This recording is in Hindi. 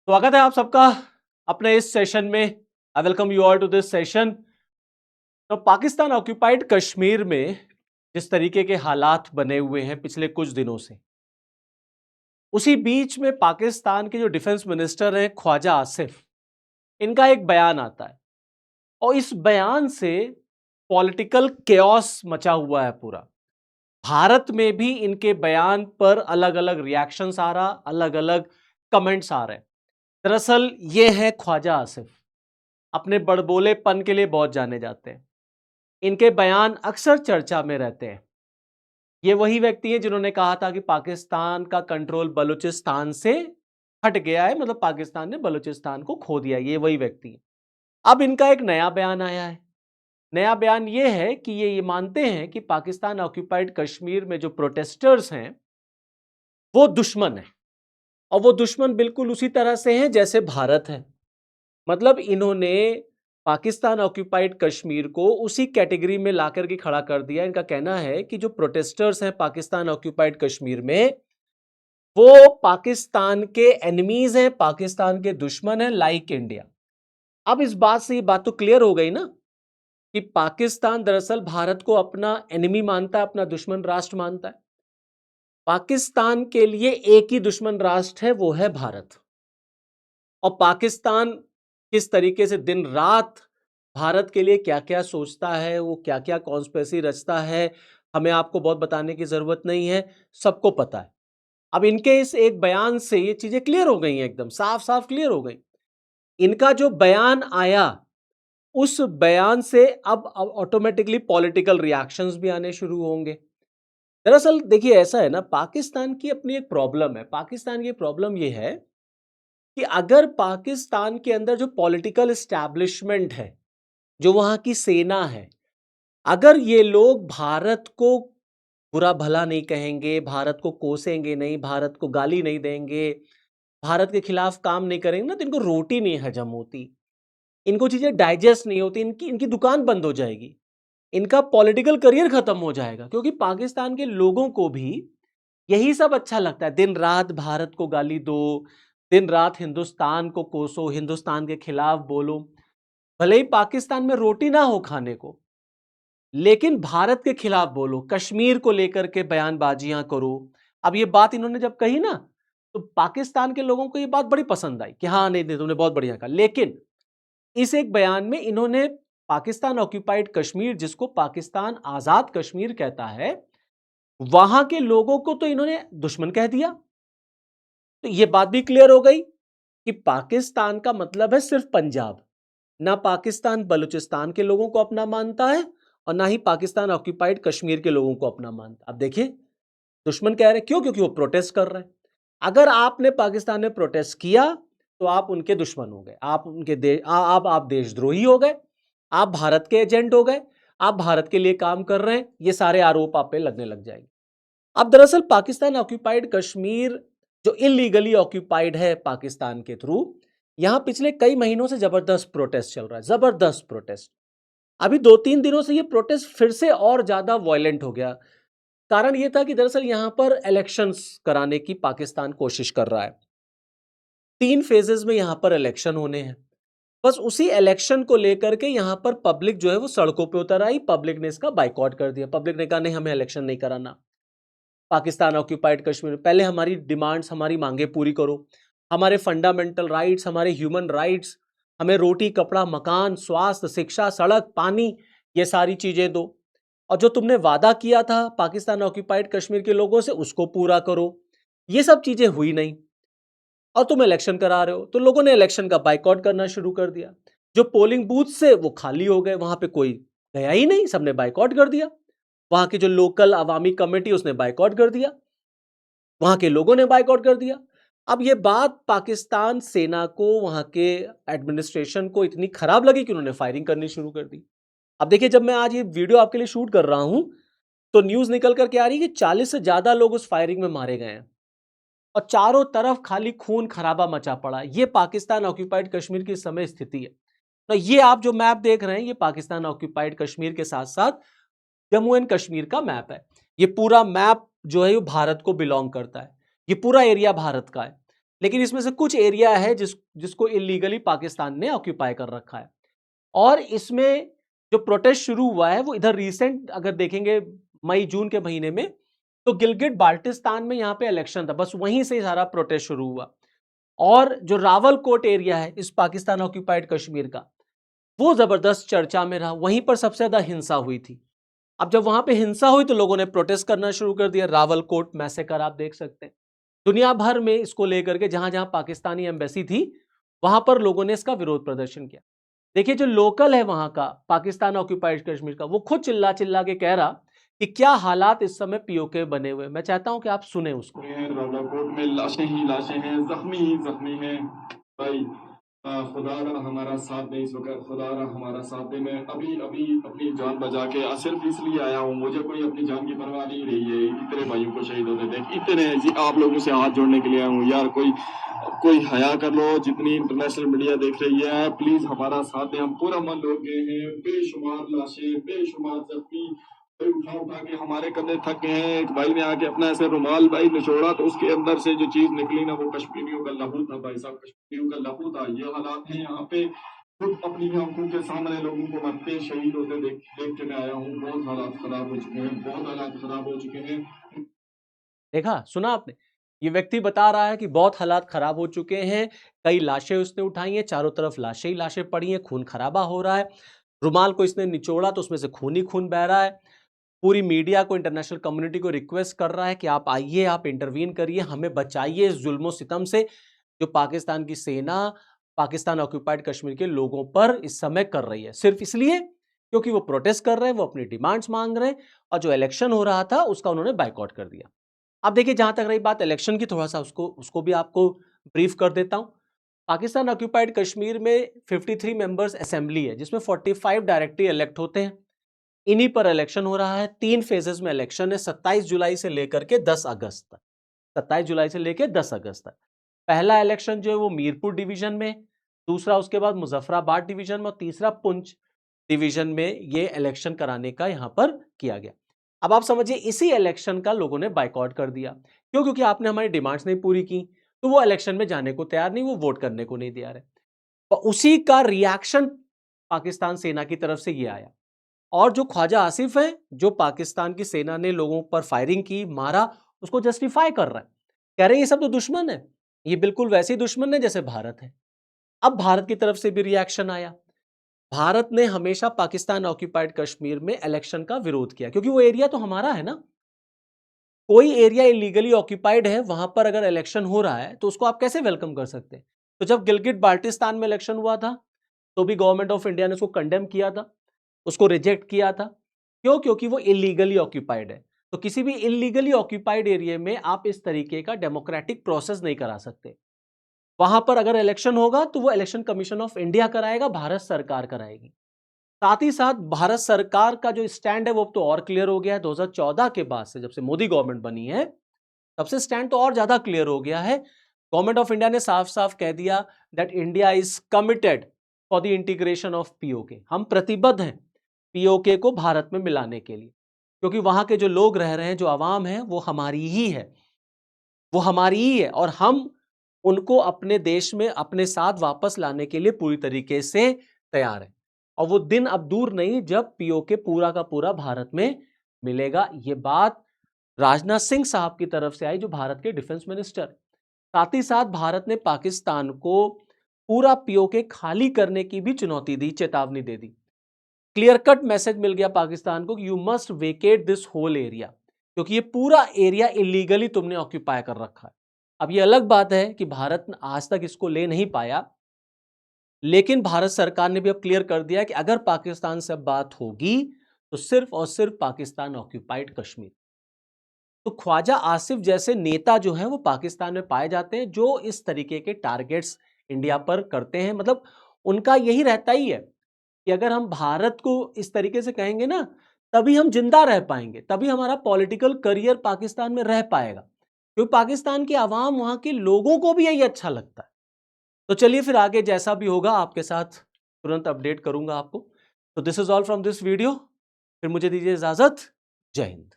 स्वागत है आप सबका अपने इस सेशन में। I welcome you all to this session. तो पाकिस्तान ऑक्यूपाइड कश्मीर में जिस तरीके के हालात बने हुए हैं पिछले कुछ दिनों से, उसी बीच में पाकिस्तान के जो डिफेंस मिनिस्टर हैं ख्वाजा आसिफ, इनका एक बयान आता है और इस बयान से पॉलिटिकल केओस मचा हुआ है पूरा। भारत में भी इनके बयान पर अलग अलग रिएक्शंस आ रहा, अलग अलग कमेंट्स आ रहे हैं। दरअसल ये है ख्वाजा आसिफ, अपने बड़बोलेपन के लिए बहुत जाने जाते हैं। इनके बयान अक्सर चर्चा में रहते हैं। ये वही व्यक्ति हैं जिन्होंने कहा था कि पाकिस्तान का कंट्रोल बलूचिस्तान से हट गया है, मतलब पाकिस्तान ने बलूचिस्तान को खो दिया। ये वही व्यक्ति है। अब इनका एक नया बयान आया है। नया बयान ये है कि ये मानते हैं कि पाकिस्तान ऑक्यूपाइड कश्मीर में जो प्रोटेस्टर्स हैं वो दुश्मन है, और वो दुश्मन बिल्कुल उसी तरह से हैं जैसे भारत है। मतलब इन्होंने पाकिस्तान ऑक्यूपाइड कश्मीर को उसी कैटेगरी में लाकर के खड़ा कर दिया। इनका कहना है कि जो प्रोटेस्टर्स हैं पाकिस्तान ऑक्यूपाइड कश्मीर में, वो पाकिस्तान के एनिमीज हैं, पाकिस्तान के दुश्मन हैं, लाइक इंडिया। अब इस बात से ये बात तो क्लियर हो गई ना कि पाकिस्तान दरअसल भारत को अपना एनिमी मानता है, अपना दुश्मन राष्ट्र मानता है। पाकिस्तान के लिए एक ही दुश्मन राष्ट्र है, वो है भारत। और पाकिस्तान किस तरीके से दिन रात भारत के लिए क्या क्या सोचता है, वो क्या क्या कॉन्स्पिरेसी रचता है, हमें आपको बहुत बताने की जरूरत नहीं है, सबको पता है। अब इनके इस एक बयान से ये चीजें क्लियर हो गई हैं, एकदम साफ साफ क्लियर हो गई। इनका जो बयान आया, उस बयान से अब ऑटोमेटिकली पॉलिटिकल रिएक्शंस भी आने शुरू होंगे। दरअसल देखिए ऐसा है ना, पाकिस्तान की अपनी एक प्रॉब्लम है। पाकिस्तान की प्रॉब्लम ये है कि अगर पाकिस्तान के अंदर जो पॉलिटिकल एस्टैब्लिशमेंट है, जो वहां की सेना है, अगर ये लोग भारत को बुरा भला नहीं कहेंगे, भारत को कोसेंगे नहीं, भारत को गाली नहीं देंगे, भारत के खिलाफ काम नहीं करेंगे ना, तो इनको रोटी नहीं हजम होती, इनको चीजें डाइजेस्ट नहीं होती, इनकी इनकी दुकान बंद हो जाएगी, इनका पॉलिटिकल करियर खत्म हो जाएगा। क्योंकि पाकिस्तान के लोगों को भी यही सब अच्छा लगता है। दिन रात भारत को गाली दो, दिन रात हिंदुस्तान को कोसो, हिंदुस्तान के खिलाफ बोलो। भले ही पाकिस्तान में रोटी ना हो खाने को, लेकिन भारत के खिलाफ बोलो, कश्मीर को लेकर के बयानबाजियां करो। अब ये बात इन्होंने जब कही ना, तो पाकिस्तान के लोगों को ये बात बड़ी पसंद आई कि हाँ नहीं नहीं तुमने बहुत बढ़िया कहा। लेकिन इस एक बयान में इन्होंने पाकिस्तान ऑक्यूपाइड कश्मीर, जिसको पाकिस्तान आजाद कश्मीर कहता है, वहां के लोगों को तो इन्होंने दुश्मन कह दिया। तो ये बात भी क्लियर हो गई कि पाकिस्तान का मतलब है सिर्फ पंजाब। ना पाकिस्तान बलूचिस्तान के लोगों को अपना मानता है, और ना ही पाकिस्तान ऑक्यूपाइड कश्मीर के लोगों को अपना मानता। अब देखिए, दुश्मन कह रहे क्यों? क्योंकि वो प्रोटेस्ट कर रहे हैं। अगर आपने पाकिस्तान में प्रोटेस्ट किया तो आप उनके दुश्मन हो गए, आप उनके आप देशद्रोही हो गए, आप भारत के एजेंट हो गए, आप भारत के लिए काम कर रहे हैं, ये सारे आरोप आप पे लगने लग जाएंगे। अब दरअसल पाकिस्तान ऑक्यूपाइड कश्मीर जो इलीगली ऑक्यूपाइड है पाकिस्तान के थ्रू, यहां पिछले कई महीनों से जबरदस्त प्रोटेस्ट चल रहा है, जबरदस्त प्रोटेस्ट। अभी 2-3 दिनों से ये प्रोटेस्ट फिर से और ज्यादा वायलेंट हो गया। कारण ये था कि दरअसल यहां पर इलेक्शंस कराने की पाकिस्तान कोशिश कर रहा है। 3 फेजेस में यहां पर इलेक्शन होने हैं। बस उसी इलेक्शन को लेकर के यहां पर पब्लिक जो है वो सड़कों पे उतर आई, पब्लिक ने इसका बाइकआउट कर दिया। पब्लिक ने कहा नहीं, हमें इलेक्शन नहीं कराना। पाकिस्तान ऑक्यूपाइड कश्मीर में पहले हमारी डिमांड्स, हमारी मांगे पूरी करो, हमारे फंडामेंटल राइट्स, हमारे ह्यूमन राइट्स, हमें रोटी कपड़ा मकान स्वास्थ्य शिक्षा सड़क पानी, ये सारी चीजें दो। और जो तुमने वादा किया था पाकिस्तान ऑक्यूपाइड कश्मीर के लोगों से, उसको पूरा करो। ये सब चीजें हुई नहीं, और तुम इलेक्शन करा रहे हो। तो लोगों ने इलेक्शन का बाइकआउट करना शुरू कर दिया। जो पोलिंग बूथ से वो खाली हो गए, वहां पे कोई गया ही नहीं, सबने बाइकआउट कर दिया। वहां की जो लोकल अवामी कमेटी उसने बाइकआउट कर दिया, वहां के लोगों ने बाइकआउट कर दिया। अब ये बात पाकिस्तान सेना को, वहां के एडमिनिस्ट्रेशन को इतनी खराब लगी कि उन्होंने फायरिंग करनी शुरू कर दी। अब देखिए, जब मैं आज ये वीडियो आपके लिए शूट कर रहा हूं, तो न्यूज निकल करके आ रही है कि 40 से ज्यादा लोग उस फायरिंग में मारे गए हैं, और चारों तरफ खाली खून खराबा मचा पड़ा। ये पाकिस्तान ऑक्यूपाइड कश्मीर की इस समय स्थिति है। तो ये आप जो मैप देख रहे हैं, ये पाकिस्तान ऑक्यूपाइड कश्मीर के साथ साथ जम्मू एंड कश्मीर का मैप है। ये पूरा मैप जो है वो भारत को बिलोंग करता है, ये पूरा एरिया भारत का है। लेकिन इसमें से कुछ एरिया है जिसको इलीगली पाकिस्तान ने ऑक्यूपाई कर रखा है। और इसमें जो प्रोटेस्ट शुरू हुआ है वो इधर रिसेंट अगर देखेंगे मई जून के महीने में, तो गिलगिट बाल्टिस्तान में यहां पे इलेक्शन था, बस वहीं से सारा प्रोटेस्ट शुरू हुआ। और जो रावलकोट एरिया है इस पाकिस्तान ऑक्यूपाइड कश्मीर का, वो जबरदस्त चर्चा में रहा, वहीं पर सबसे ज्यादा हिंसा हुई थी। अब जब वहां पे हिंसा हुई तो लोगों ने प्रोटेस्ट करना शुरू कर दिया। रावलकोट मैसेकर आप देख सकते हैं, दुनिया भर में इसको लेकर के जहां जहां पाकिस्तानी एम्बेसी थी वहां पर लोगों ने इसका विरोध प्रदर्शन किया। देखिए जो लोकल है वहां का पाकिस्तान ऑक्यूपाइड कश्मीर का, वो खुद चिल्ला चिल्ला के कह रहा कि क्या हालात इस समय पीओके बने हुए। मैं चाहता हूं कि आप सुने उसको। रावलाकोट में लाशें ही लाशें हैं, जख्मी ही जख्मी हैं भाई। खुदा रहा हमारा साथ दे, इस वक्त खुदा रहा हमारा साथ दे। मैं अभी अभी अपनी जान बचा के सिर्फ इसलिए आया हूँ, मुझे कोई अपनी जान की परवाह नहीं रही है। इतने भाइयों को शहीद होते देख, इतने जी आप लोगों से हाथ जोड़ने के लिए आया हूँ यार। कोई कोई हया कर लो, जितनी इंटरनेशनल मीडिया देख रही है प्लीज हमारा साथ दें। हम पूरा मन लोग गए हैं, बेशुमार लाशें, बेशुमार जख्मी, भाई उठा उठा के हमारे कंधे थक गए हैं। एक भाई ने आके अपना ऐसे रुमाल भाई निचोड़ा तो उसके अंदर से जो चीज निकली ना, वो कश्मीरियों का लहू था भाई साहब, कश्मीरियों का लहू था। ये हालात हैं यहाँ पे, खुद अपनी आंखों के सामने लोगों को मरते शहीद होते देख देख के मैं आया हूँ। बहुत हालात खराब हो चुके हैं, बहुत हालात खराब हो चुके हैं। देखा, सुना आपने, ये व्यक्ति बता रहा है कि बहुत हालात खराब हो चुके हैं, कई लाशें उसने उठाई हैं, चारों तरफ लाशें ही लाशें पड़ी हैं, खून खराबा हो रहा है। रुमाल को इसने निचोड़ा तो उसमें से खून ही खून बह रहा है। पूरी मीडिया को, इंटरनेशनल कम्युनिटी को रिक्वेस्ट कर रहा है कि आप आइए, आप इंटरवीन करिए, हमें बचाइए इस जुल्मो सितम से जो पाकिस्तान की सेना पाकिस्तान ऑक्यूपाइड कश्मीर के लोगों पर इस समय कर रही है, सिर्फ इसलिए क्योंकि वो प्रोटेस्ट कर रहे हैं, वो अपनी डिमांड्स मांग रहे हैं, और जो इलेक्शन हो रहा था उसका उन्होंने बाइकआउट कर दिया। अब देखिए, जहां तक रही बात इलेक्शन की, थोड़ा सा उसको उसको भी आपको ब्रीफ कर देता हूं। पाकिस्तान ऑक्यूपाइड कश्मीर में 53 मेंबर्स असेंबली है, जिसमें 45 डायरेक्टली इलेक्ट होते हैं। इन्हीं पर इलेक्शन हो रहा है, 3 फेजेस में इलेक्शन है, 27 जुलाई से लेकर के 10 अगस्त तक। 27 जुलाई से लेकर 10 अगस्त तक पहला इलेक्शन जो है वो मीरपुर डिवीजन में, दूसरा उसके बाद मुजफ्फराबाद डिवीजन में, और तीसरा पुंछ डिवीजन में ये इलेक्शन कराने का यहां पर किया गया। अब आप समझिए, इसी इलेक्शन का लोगों ने बाइकआउट कर दिया। क्यों? क्योंकि आपने हमारी डिमांड्स नहीं पूरी की, तो वो इलेक्शन में जाने को तैयार नहीं, वो वोट करने को नहीं तैयार है। तो उसी का रिएक्शन पाकिस्तान सेना की तरफ से ये आया। और जो ख्वाजा आसिफ है, जो पाकिस्तान की सेना ने लोगों पर फायरिंग की, मारा, उसको जस्टिफाई कर रहा है, कह रहे हैं ये सब तो दुश्मन है, ये बिल्कुल वैसे ही दुश्मन है जैसे भारत है। अब भारत की तरफ से भी रिएक्शन आया। भारत ने हमेशा पाकिस्तान ऑक्यूपाइड कश्मीर में इलेक्शन का विरोध किया, क्योंकि वो एरिया तो हमारा है ना। कोई एरिया इलीगली ऑक्यूपाइड है, वहां पर अगर इलेक्शन हो रहा है तो उसको आप कैसे वेलकम कर सकते हैं? तो जब गिलगिट बाल्टिस्तान में इलेक्शन हुआ था तो भी गवर्नमेंट ऑफ इंडिया ने उसको कंडेम किया था, उसको रिजेक्ट किया था। क्यों? क्योंकि वो इलीगली ऑक्यूपाइड है। तो किसी भी इलीगली ऑक्यूपाइड एरिया में आप इस तरीके का डेमोक्रेटिक प्रोसेस नहीं करा सकते। वहां पर अगर इलेक्शन होगा तो वो इलेक्शन कमीशन ऑफ इंडिया कराएगा, भारत सरकार कराएगी। साथ ही साथ भारत सरकार का जो स्टैंड है वो तो और क्लियर हो गया है। 2014 के बाद से, जब से मोदी गवर्नमेंट बनी है, तब से स्टैंड तो और ज्यादा क्लियर हो गया है। गवर्नमेंट ऑफ इंडिया ने साफ साफ कह दिया that India is committed for the integration of PoK. हम प्रतिबद्ध हैं पीओके को भारत में मिलाने के लिए, क्योंकि वहां के जो लोग रह रहे हैं, जो आवाम है, वो हमारी ही है, वो हमारी ही है, और हम उनको अपने देश में अपने साथ वापस लाने के लिए पूरी तरीके से तैयार है। और वो दिन अब दूर नहीं जब पीओके पूरा का पूरा भारत में मिलेगा। ये बात राजनाथ सिंह साहब की तरफ से आई, जो भारत के डिफेंस मिनिस्टर। साथ ही साथ भारत ने पाकिस्तान को पूरा पीओके खाली करने की भी चुनौती दी, चेतावनी दे दी। क्लियर कट मैसेज मिल गया पाकिस्तान को कि you must vacate this whole area, क्योंकि ये पूरा एरिया इलीगली तुमने ऑक्यूपाई कर रखा है। अब ये अलग बात है कि भारत आज तक इसको ले नहीं पाया, लेकिन भारत सरकार ने भी अब क्लियर कर दिया कि अगर पाकिस्तान से बात होगी तो सिर्फ और सिर्फ पाकिस्तान ऑक्यूपाइड कश्मीर। तो ख्वाजा आसिफ जैसे नेता जो हैं वो पाकिस्तान में पाए जाते हैं, जो इस तरीके के टारगेट्स इंडिया पर करते हैं। मतलब उनका यही रहता ही है कि अगर हम भारत को इस तरीके से कहेंगे ना, तभी हम जिंदा रह पाएंगे, तभी हमारा पॉलिटिकल करियर पाकिस्तान में रह पाएगा, क्योंकि पाकिस्तान की आवाम, वहां के लोगों को भी यही अच्छा लगता है। तो चलिए फिर आगे जैसा भी होगा आपके साथ तुरंत अपडेट करूंगा आपको। तो this is all from this video. फिर मुझे दीजिए इजाजत। जय हिंद।